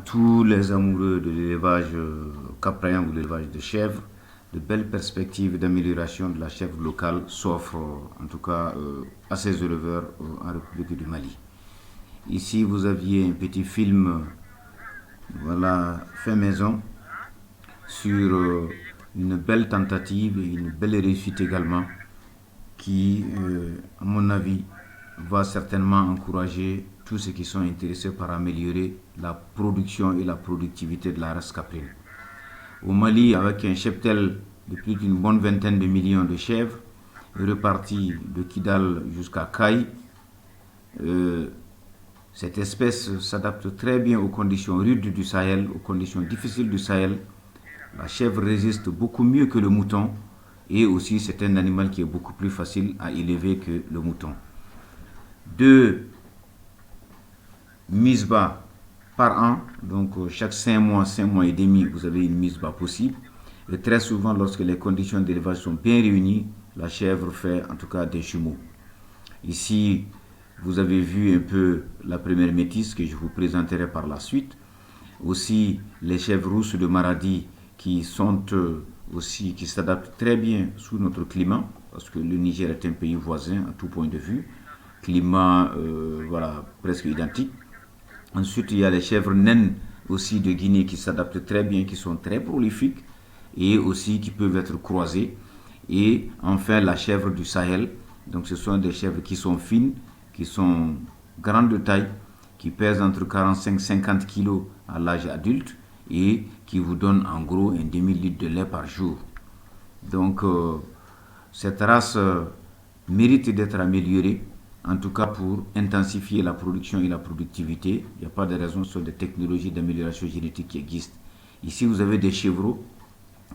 tous les amoureux de l'élevage caprien ou de l'élevage de chèvres, de belles perspectives d'amélioration de la chèvre locale s'offrent en tout cas à ces éleveurs en République du Mali. Ici, vous aviez un petit film, voilà, fait maison sur une belle tentative et une belle réussite également qui, à mon avis, va certainement encourager tous ceux qui sont intéressés par améliorer la production et la productivité de la race caprine. Au Mali, avec un cheptel de plus d'une bonne vingtaine de millions de chèvres, repartis de Kidal jusqu'à Kaï, cette espèce s'adapte très bien aux conditions rudes du Sahel, aux conditions difficiles du Sahel. La chèvre résiste beaucoup mieux que le mouton et aussi c'est un animal qui est beaucoup plus facile à élever que le mouton. 2 mises bas par an, donc chaque 5 mois et demi, vous avez une mise bas possible. Et très souvent, lorsque les conditions d'élevage sont bien réunies, la chèvre fait en tout cas des jumeaux. Ici, vous avez vu un peu la première métisse que je vous présenterai par la suite. Aussi, les chèvres rousses de Maradi qui sont aussi, qui s'adaptent très bien sous notre climat, parce que le Niger est un pays voisin à tout point de vue. Climat, voilà, presque identique. Ensuite, il y a les chèvres naines aussi de Guinée qui s'adaptent très bien, qui sont très prolifiques et aussi qui peuvent être croisées. Et enfin, la chèvre du Sahel. Donc, ce sont des chèvres qui sont fines, qui sont grandes de taille, qui pèsent entre 45 et 50 kg à l'âge adulte et qui vous donnent en gros un demi-litre de lait par jour. Donc, cette race mérite d'être améliorée, en tout cas pour intensifier la production et la productivité. Il n'y a pas de raison sur des technologies d'amélioration génétique qui existent. Ici, vous avez des chevreaux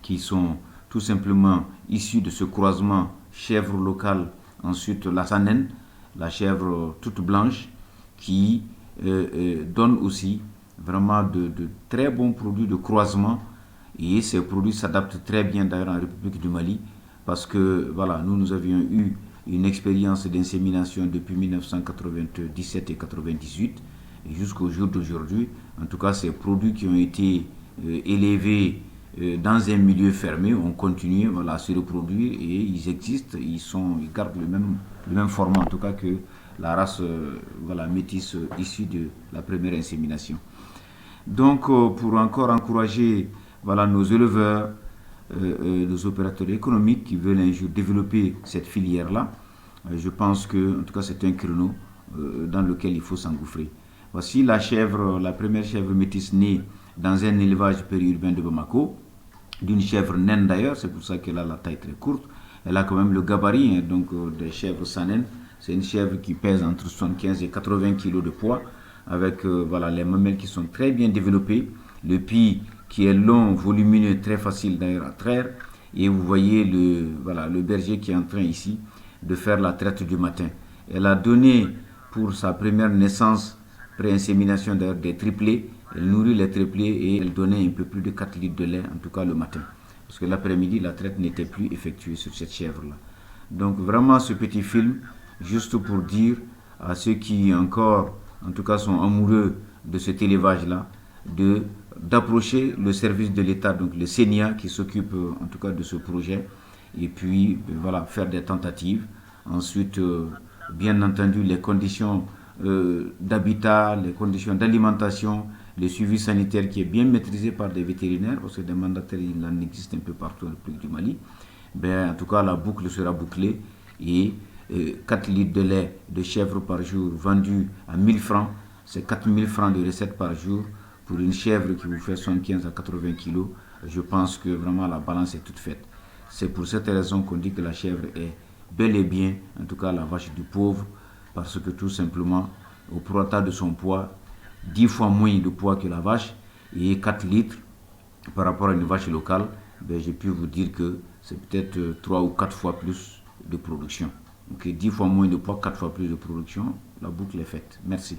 qui sont tout simplement issus de ce croisement chèvre locale, ensuite la sanène, la chèvre toute blanche, qui donne aussi vraiment de très bons produits de croisement. Et ces produits s'adaptent très bien d'ailleurs en République du Mali, parce que voilà, nous avions eu une expérience d'insémination depuis 1997 et 1998 et jusqu'au jour d'aujourd'hui. En tout cas, ces produits qui ont été élevés dans un milieu fermé ont continué, voilà, à se reproduire et ils existent, ils gardent le même format en tout cas que la race voilà, métisse issue de la première insémination. Donc, pour encore encourager voilà, nos éleveurs, nos opérateurs économiques qui veulent un jour développer cette filière-là, je pense que, en tout cas, c'est un créneau dans lequel il faut s'engouffrer. Voici la chèvre, la première chèvre métisse née dans un élevage périurbain de Bamako, d'une chèvre naine d'ailleurs, c'est pour ça qu'elle a la taille très courte. Elle a quand même le gabarit, hein, donc des chèvres sans naine. C'est une chèvre qui pèse entre 75 et 80 kg de poids, avec voilà, les mamelles qui sont très bien développées, le pied qui est long, volumineux, très facile d'ailleurs à traire. Et vous voyez voilà, le berger qui est en train ici de faire la traite du matin. Elle a donné pour sa première naissance, pré-insémination d'ailleurs, des triplés. Elle nourrit les triplés et elle donnait un peu plus de 4 litres de lait, en tout cas le matin. Parce que l'après-midi, la traite n'était plus effectuée sur cette chèvre-là. Donc vraiment ce petit film, juste pour dire à ceux qui encore, en tout cas, sont amoureux de cet élevage-là, d'approcher le service de l'État, donc le CENIA qui s'occupe en tout cas de ce projet, et puis voilà, faire des tentatives. Ensuite, bien entendu, les conditions d'habitat, les conditions d'alimentation, le suivi sanitaire qui est bien maîtrisé par des vétérinaires, parce que des mandataires, il en existe un peu partout en République du Mali. Ben, en tout cas, la boucle sera bouclée et 4 litres de lait de chèvre par jour vendu à 1000 francs, c'est 4000 francs de recettes par jour pour une chèvre qui vous fait 75 à 80 kilos. Je pense que vraiment la balance est toute faite. C'est pour cette raison qu'on dit que la chèvre est bel et bien, en tout cas la vache du pauvre, parce que tout simplement, au prorata de son poids, 10 fois moins de poids que la vache et 4 litres par rapport à une vache locale, ben, j'ai pu vous dire que c'est peut-être 3 ou 4 fois plus de production. Donc 10 fois moins de poids, 4 fois plus de production, la boucle est faite. Merci.